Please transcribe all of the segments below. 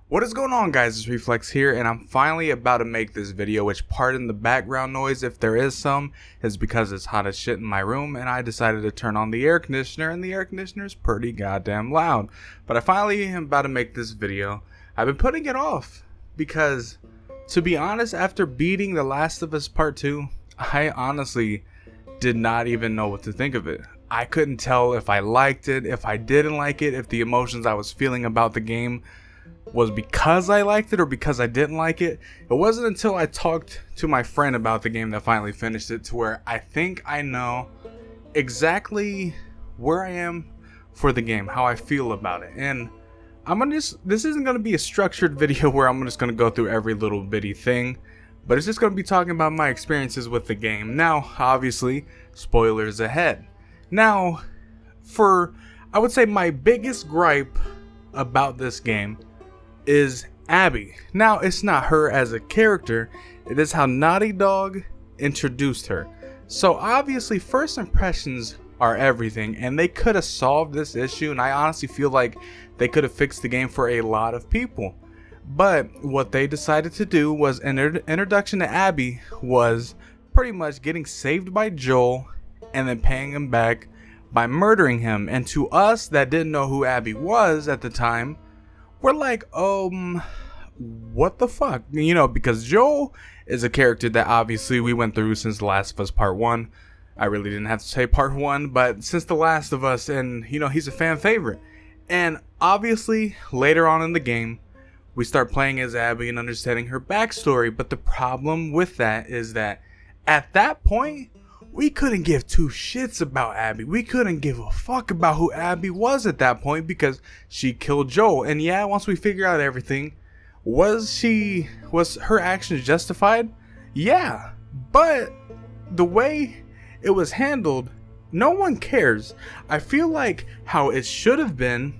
What is going on, guys? It's Reflex here, and I'm finally about to make this video, which, pardon the background noise if there is some, is because it's hot as shit in my room and I decided to turn on the air conditioner, and the air conditioner is pretty goddamn loud. But I finally am about to make this video. I've been putting it off because, to be honest, after beating The Last of Us Part 2, I honestly did not even know what to think of it. I couldn't tell if I liked it, if I didn't like it, if the emotions I was feeling about the game was because I liked it or because I didn't like it. It wasn't until I talked to my friend about the game that I finally finished it to where I think I know exactly where I am for the game, how I feel about it. And this isn't going to be a structured video where I'm just going to go through every little bitty thing, but it's just going to be talking about my experiences with the game. Now, obviously, spoilers ahead. Now, I would say my biggest gripe about this game is Abby. Now, it's not her as a character, it is how Naughty Dog introduced her. So obviously first impressions are everything, and they could have solved this issue, and I honestly feel like they could have fixed the game for a lot of people. But what they decided to do was an introduction to Abby was pretty much getting saved by Joel and then paying him back by murdering him. And to us that didn't know who Abby was at the time, we're like, what the fuck? You know, because Joel is a character that obviously we went through since The Last of Us Part 1. I really didn't have to say Part 1, but since The Last of Us, and you know, he's a fan favorite. And obviously, later on in the game, we start playing as Abby and understanding her backstory. But the problem with that is that at that point, we couldn't give two shits about Abby. We couldn't give a fuck about who Abby was at that point because she killed Joel. And yeah, once we figure out everything, was her actions justified? Yeah, but the way it was handled, no one cares. I feel like how it should have been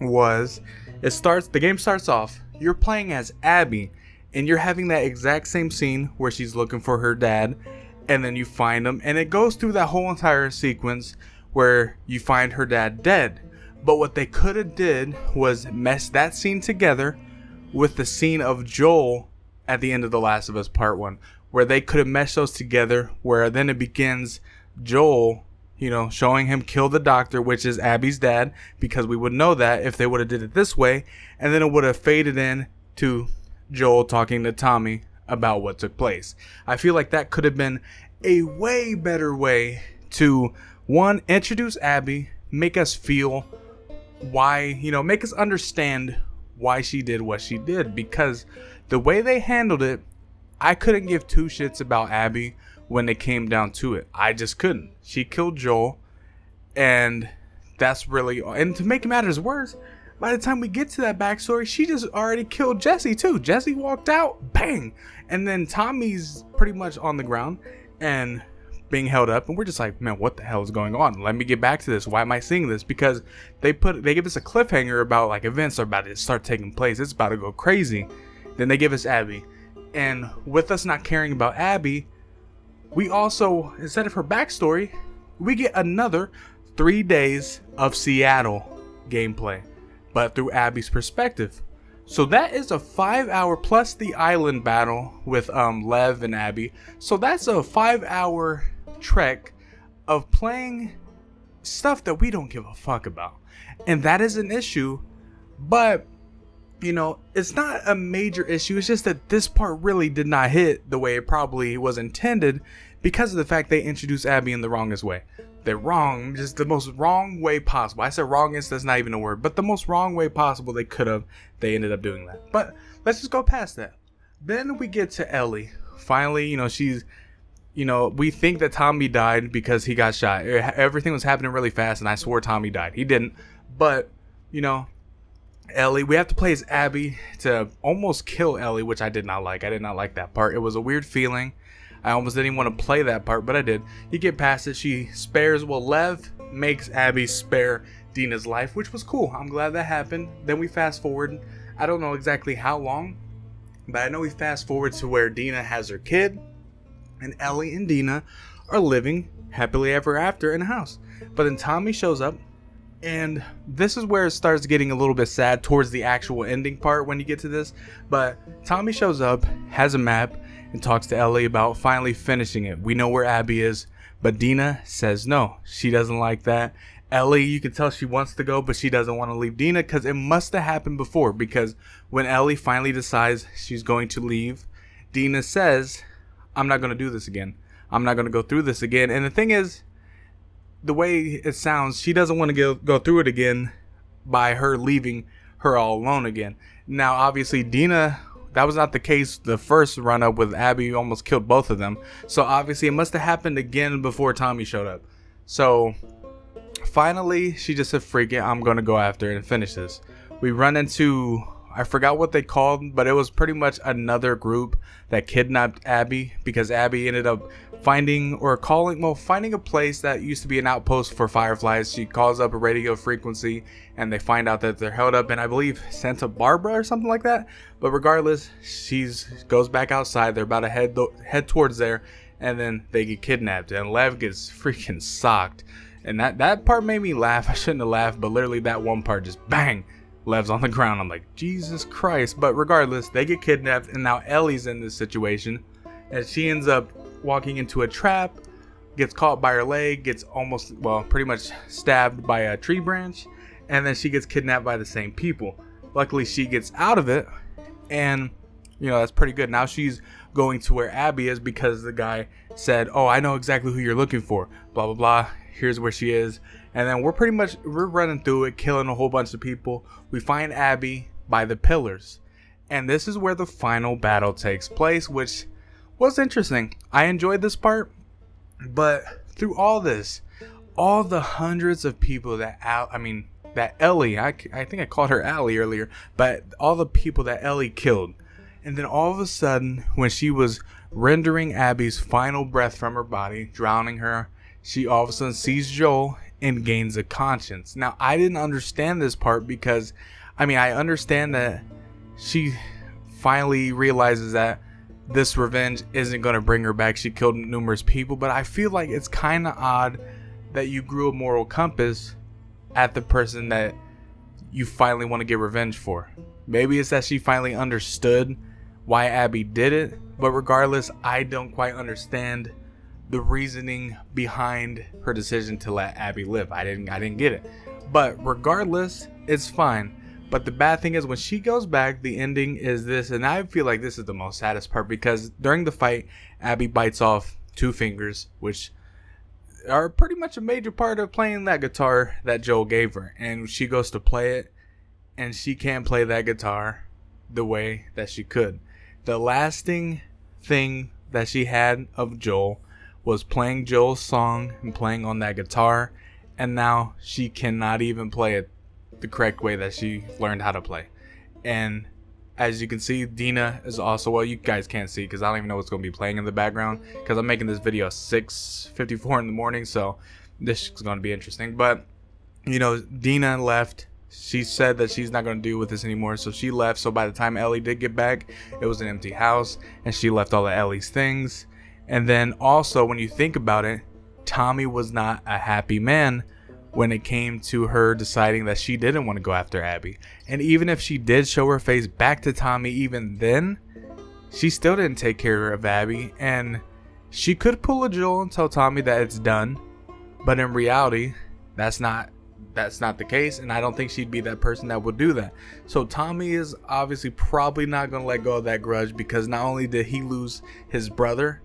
was the game starts off, you're playing as Abby and you're having that exact same scene where she's looking for her dad. And then you find him, and it goes through that whole entire sequence where you find her dad dead. But what they could have did was mesh that scene together with the scene of Joel at the end of The Last of Us Part 1, where they could have meshed those together, where then it begins Joel, you know, showing him kill the doctor, which is Abby's dad, because we would know that if they would have did it this way, and then it would have faded in to Joel talking to Tommy about what took place. I feel like that could have been a way better way to, one, introduce Abby, make us feel why, you know, make us understand why she did what she did, because the way they handled it, I couldn't give two shits about Abby when it came down to it. I just couldn't. She killed Joel, and that's really, and to make matters worse, by the time we get to that backstory, she just already killed Jesse too. Jesse walked out, bang, and then Tommy's pretty much on the ground and being held up, and we're just like, man, what the hell is going on? Let me get back to this. Why am I seeing this? Because they give us a cliffhanger about like events are about to start taking place. It's about to go crazy. Then they give us Abby, and with us not caring about Abby, we also, instead of her backstory, we get another 3 days of Seattle gameplay, but through Abby's perspective. So that is a 5-hour plus the island battle with Lev and Abby. So that's a 5-hour trek of playing stuff that we don't give a fuck about. And that is an issue, but you know, it's not a major issue. It's just that this part really did not hit the way it probably was intended because of the fact they introduced Abby in the wrongest way. They're wrong, just the most wrong way possible. I said wrongest, that's not even a word, but the most wrong way possible they ended up doing that. But let's just go past that. Then we get to Ellie. Finally, you know, we think that Tommy died because he got shot. Everything was happening really fast, and I swore Tommy died. He didn't. But, you know, Ellie, we have to play as Abby to almost kill Ellie, which I did not like. I did not like that part. It was a weird feeling. I almost didn't even want to play that part, but I did. You get past it. She spares, Lev makes Abby spare Dina's life, which was cool. I'm glad that happened. Then we fast forward. I don't know exactly how long, but I know we fast forward to where Dina has her kid, and Ellie and Dina are living happily ever after in a house. But then Tommy shows up, And this is where it starts getting a little bit sad towards the actual ending part when you get to this. But Tommy shows up, has a map, and talks to Ellie about finally finishing it. We know where Abby is, but Dina says no. She doesn't like that. Ellie, you can tell she wants to go, but she doesn't want to leave Dina because it must have happened before. Because when Ellie finally decides she's going to leave, Dina says, I'm not going to do this again. I'm not going to go through this again. And the thing is, the way it sounds, she doesn't want to go through it again by her leaving her all alone again. Now, obviously, Dina, that was not the case. The first run up with Abby almost killed both of them. So obviously, it must have happened again before Tommy showed up. So finally, she just said, freak it, I'm going to go after it and finish this. We run into, I forgot what they called, but it was pretty much another group that kidnapped Abby because Abby ended up finding a place that used to be an outpost for fireflies. She calls up a radio frequency and they find out that they're held up in, I believe, Santa Barbara or something like that. But regardless, she goes back outside. They're about to head towards there, and then they get kidnapped and Lev gets freaking socked. And that part made me laugh. I shouldn't have laughed, but literally that one part just bang, Lev's on the ground. I'm like, Jesus Christ. But regardless, they get kidnapped, and now Ellie's in this situation, and she ends up walking into a trap, gets caught by her leg, gets pretty much stabbed by a tree branch, and then she gets kidnapped by the same people. Luckily, she gets out of it, and that's pretty good. Now she's going to where Abby is because the guy said, oh, I know exactly who you're looking for, blah blah blah, here's where she is. And then we're running through it, killing a whole bunch of people. We find Abby by the pillars, and this is where the final battle takes place, which was interesting. I enjoyed this part, but through all this, all the hundreds of people that Ellie, I think I called her Allie earlier, but all the people that Ellie killed, and then all of a sudden, when she was rendering Abby's final breath from her body, drowning her, she all of a sudden sees Joel and gains a conscience. Now, I didn't understand this part because, I understand that she finally realizes that this revenge isn't going to bring her back. She killed numerous people, but I feel like it's kind of odd that you grew a moral compass at the person that you finally want to get revenge for. Maybe it's that she finally understood why Abby did it, but regardless, I don't quite understand the reasoning behind her decision to let Abby live. I didn't get it. But regardless, it's fine. But the bad thing is when she goes back, the ending is this, and I feel like this is the most saddest part because during the fight, Abby bites off 2 fingers, which are pretty much a major part of playing that guitar that Joel gave her. And she goes to play it, and she can't play that guitar the way that she could. The lasting thing that she had of Joel was playing Joel's song and playing on that guitar, and now she cannot even play it the correct way that she learned how to play. And as you can see, Dina is also, well, you guys can't see because I don't even know what's going to be playing in the background because I'm making this video at 6:54 in the morning, so this is going to be interesting. But Dina left. She said that she's not going to deal with this anymore, so she left. So by the time Ellie did get back, it was an empty house, and she left all of Ellie's things. And then also, when you think about it, Tommy was not a happy man when it came to her deciding that she didn't want to go after Abby. And even if she did show her face back to Tommy, even then, she still didn't take care of Abby. And she could pull a Joel and tell Tommy that it's done, but in reality, that's not the case, and I don't think she'd be that person that would do that. So Tommy is obviously probably not going to let go of that grudge because not only did he lose his brother,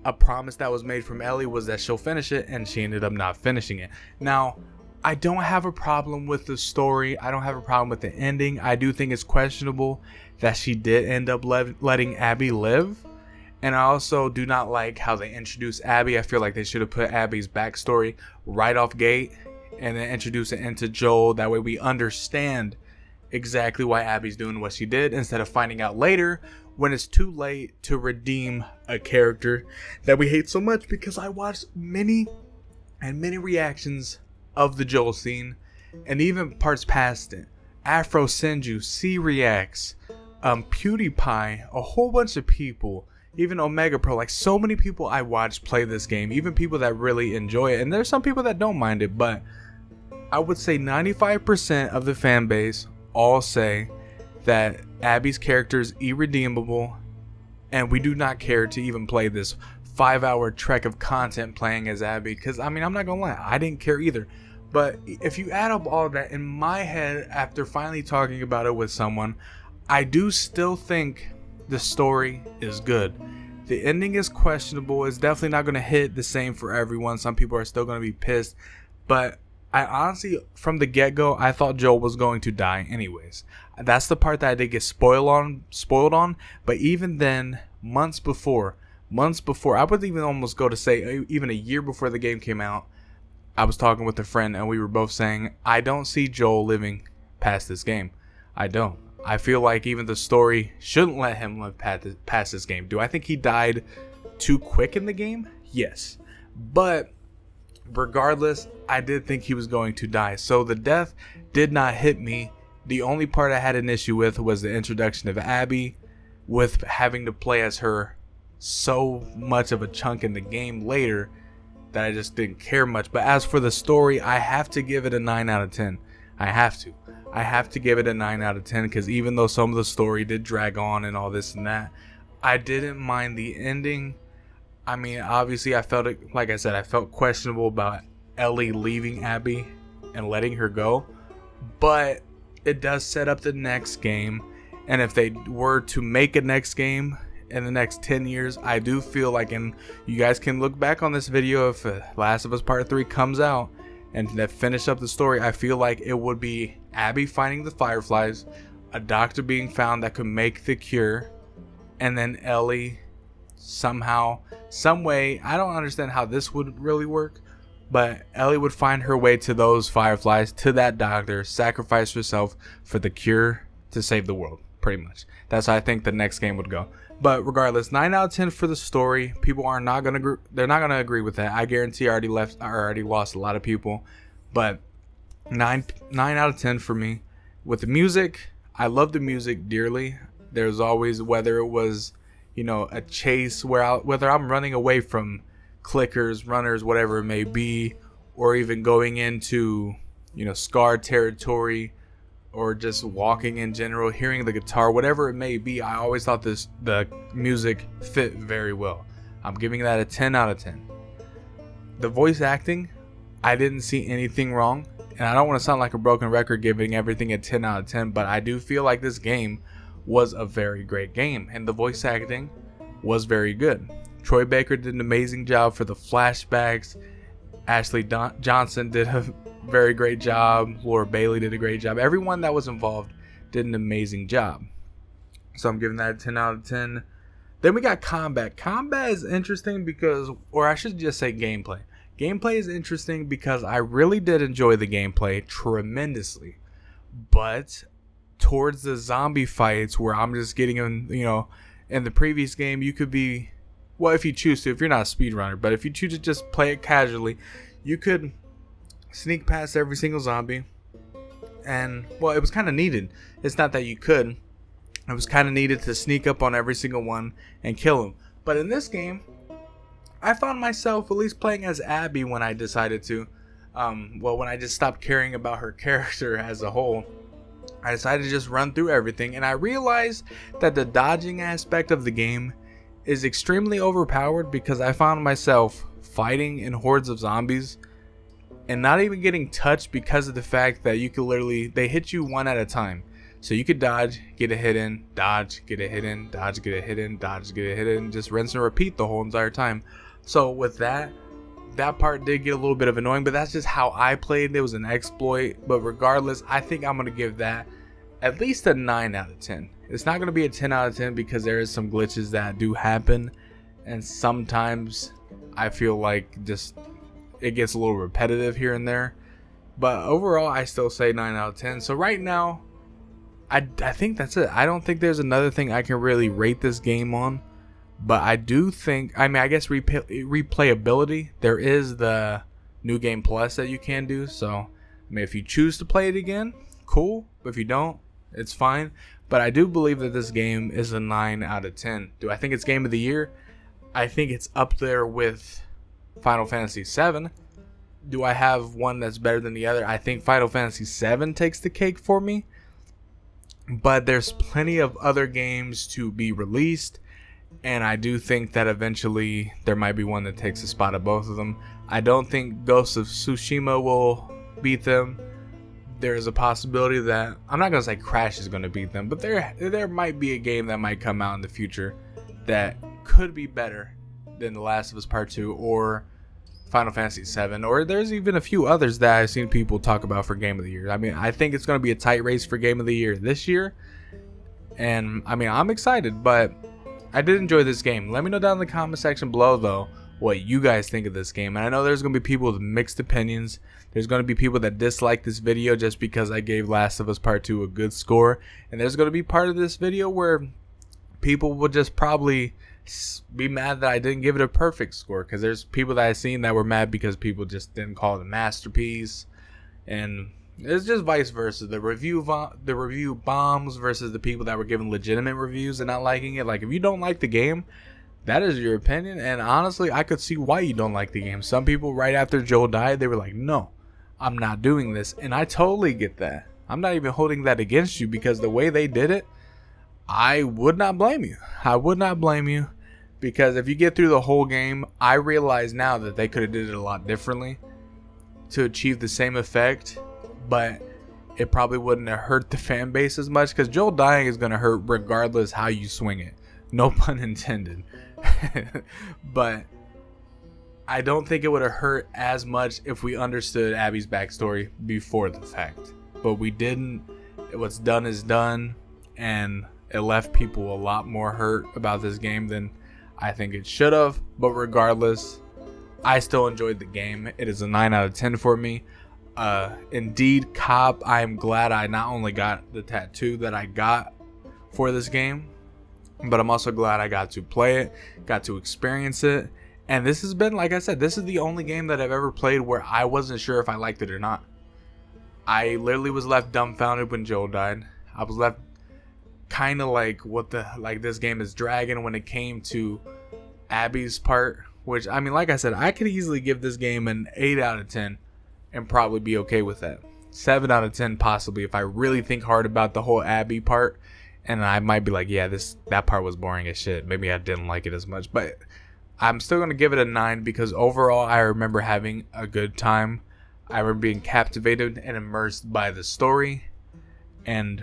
a promise that was made from Ellie was that she'll finish it, and she ended up not finishing it. Now, I don't have a problem with the story. I don't have a problem with the ending. I do think it's questionable that she did end up letting Abby live. And I also do not like how they introduced Abby. I feel like they should have put Abby's backstory right off gate and then introduce it into Joel. That way we understand exactly why Abby's doing what she did instead of finding out later when it's too late to redeem a character that we hate so much. Because I watched many reactions of the Joel scene and even parts past it. Afro Senju, C Reacts, PewDiePie, a whole bunch of people, even Omega Pro, like so many people I watched play this game, even people that really enjoy it. And there's some people that don't mind it, but I would say 95% of the fan base all say that Abby's character is irredeemable, and we do not care to even play this 5-hour trek of content playing as Abby. Because, I mean, I'm not gonna lie, I didn't care either. But if you add up all that, in my head, after finally talking about it with someone, I do still think the story is good. The ending is questionable. It's definitely not going to hit the same for everyone. Some people are still going to be pissed. But I honestly, from the get-go, I thought Joel was going to die anyways. That's the part that I did get spoiled on. But even then, months before, I would even almost go to say even a year before the game came out, I was talking with a friend and we were both saying, I don't see Joel living past this game. I don't. I feel like even the story shouldn't let him live past this game. Do I think he died too quick in the game? Yes. But regardless, I did think he was going to die. So the death did not hit me. The only part I had an issue with was the introduction of Abby, with having to play as her so much of a chunk in the game later that I just didn't care much. But as for the story, I have to give it a 9 out of 10. I have to give it a 9 out of 10 because even though some of the story did drag on and all this and that, I didn't mind the ending. I mean, obviously I felt it, like I said, I felt questionable about Ellie leaving Abby and letting her go, but it does set up the next game. And if they were to make a next game in the next 10 years, I do feel like, and you guys can look back on this video if Last of Us Part 3 comes out and that finish up the story, I feel like it would be Abby fighting the Fireflies, a doctor being found that could make the cure, and then Ellie somehow, some way, I don't understand how this would really work, but Ellie would find her way to those Fireflies, to that doctor, sacrifice herself for the cure to save the world, pretty much. That's how I think the next game would go. But regardless, 9 out of 10 for the story. People are not gonna they're not gonna agree with that. I guarantee I already lost a lot of people. But 9 out of 10 for me. With the music, I love the music dearly. There's always, whether it was, a chase whether I'm running away from clickers, runners, whatever it may be, or even going into, scar territory, or just walking in general, hearing the guitar, whatever it may be, I always thought the music fit very well. I'm giving that a 10 out of 10. The voice acting, I didn't see anything wrong. And I don't want to sound like a broken record giving everything a 10 out of 10, but I do feel like this game was a very great game. And the voice acting was very good. Troy Baker did an amazing job for the flashbacks. Ashley Johnson did a very great job. Laura Bailey did a great job. Everyone that was involved did an amazing job. So I'm giving that a 10 out of 10. Then we got combat. Combat is interesting because, or I should just say gameplay. Gameplay is interesting because I really did enjoy the gameplay tremendously. But towards the zombie fights where I'm just getting in, in the previous game, you could be, well, if you choose to, if you're not a speedrunner, but if you choose to just play it casually, you could sneak past every single zombie. And, well, it was kind of needed. It's not that you could. It was kind of needed to sneak up on every single one and kill them. But in this game, I found myself at least playing as Abby when I decided to. When I just stopped caring about her character as a whole. I decided to just run through everything. And I realized that the dodging aspect of the game is extremely overpowered because I found myself fighting in hordes of zombies and not even getting touched because of the fact that you could literally, they hit you one at a time. So you could dodge, get a hit in, dodge, get a hit in, dodge, get a hit in, dodge, get a hit in, just rinse and repeat the whole entire time. So with that part did get a little bit of annoying, but that's just how I played. It was an exploit, but regardless, I think I'm going to give that at least a 9 out of 10. It's not going to be a 10 out of 10 because there is some glitches that do happen, and sometimes I feel like just it gets a little repetitive here and there. But overall, I still say 9 out of 10. So right now, I think that's it. I don't think there's another thing I can really rate this game on. But I do think, I guess replayability, there is the New Game Plus that you can do. So, if you choose to play it again, cool. But if you don't, it's fine. But I do believe that this game is a 9 out of 10. Do I think it's Game of the Year? I think it's up there with Final Fantasy VII. do I have one that's better than the other? I think Final Fantasy VII takes the cake for me. But there's plenty of other games to be released. And I do think that eventually there might be one that takes the spot of both of them. I don't think Ghost of Tsushima will beat them. There is a possibility that, I'm not going to say Crash is going to beat them, but there might be a game that might come out in the future that could be better than The Last of Us Part 2 or Final Fantasy VII, or there's even a few others that I've seen people talk about for Game of the Year. I mean, I think it's going to be a tight race for Game of the Year this year, and I mean, I'm excited, but I did enjoy this game. Let me know down in the comment section below, though, what you guys think of this game. And I know there's going to be people with mixed opinions. There's going to be people that dislike this video just because I gave Last of Us Part 2 a good score, and there's going to be part of this video where people will just probably be mad that I didn't give it a perfect score, because there's people that I've seen that were mad because people just didn't call it a masterpiece, and it's just vice versa. The review bombs versus the people that were giving legitimate reviews and not liking it. Like, if you don't like the game, that is your opinion, and honestly, I could see why you don't like the game. Some people, right after Joel died, they were like, no, I'm not doing this, and I totally get that. I'm not even holding that against you, because the way they did it, I would not blame you. I would not blame you, because if you get through the whole game, I realize now that they could have did it a lot differently to achieve the same effect, but it probably wouldn't have hurt the fan base as much, because Joel dying is going to hurt regardless how you swing it. No pun intended. But I don't think it would have hurt as much if we understood Abby's backstory before the fact. But we didn't. What's done is done, and it left people a lot more hurt about this game than I think it should have. But regardless, I still enjoyed the game. It is a 9 out of 10 for me. Indeed, Cop, I am glad I not only got the tattoo that I got for this game, but I'm also glad I got to play it, got to experience it. And this has been, like I said, this is the only game that I've ever played where I wasn't sure if I liked it or not. I literally was left dumbfounded when Joel died. I was left kind of like, this game is dragging when it came to Abby's part, which, I mean, like I said, I could easily give this game an 8 out of 10 and probably be okay with that. 7 out of 10 possibly if I really think hard about the whole Abby part, and I might be like, yeah, that part was boring as shit. Maybe I didn't like it as much, but I'm still going to give it a 9 because overall I remember having a good time. I remember being captivated and immersed by the story, and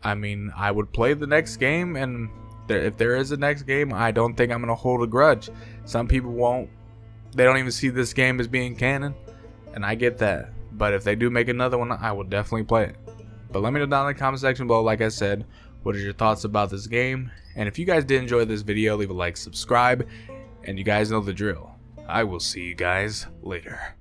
I mean, I would play the next game, and if there is a next game, I don't think I'm going to hold a grudge. Some people won't. They don't even see this game as being canon, and I get that. But if they do make another one, I will definitely play it. But let me know down in the comment section below, like I said, what are your thoughts about this game? And if you guys did enjoy this video, leave a like, subscribe, and you guys know the drill. I will see you guys later.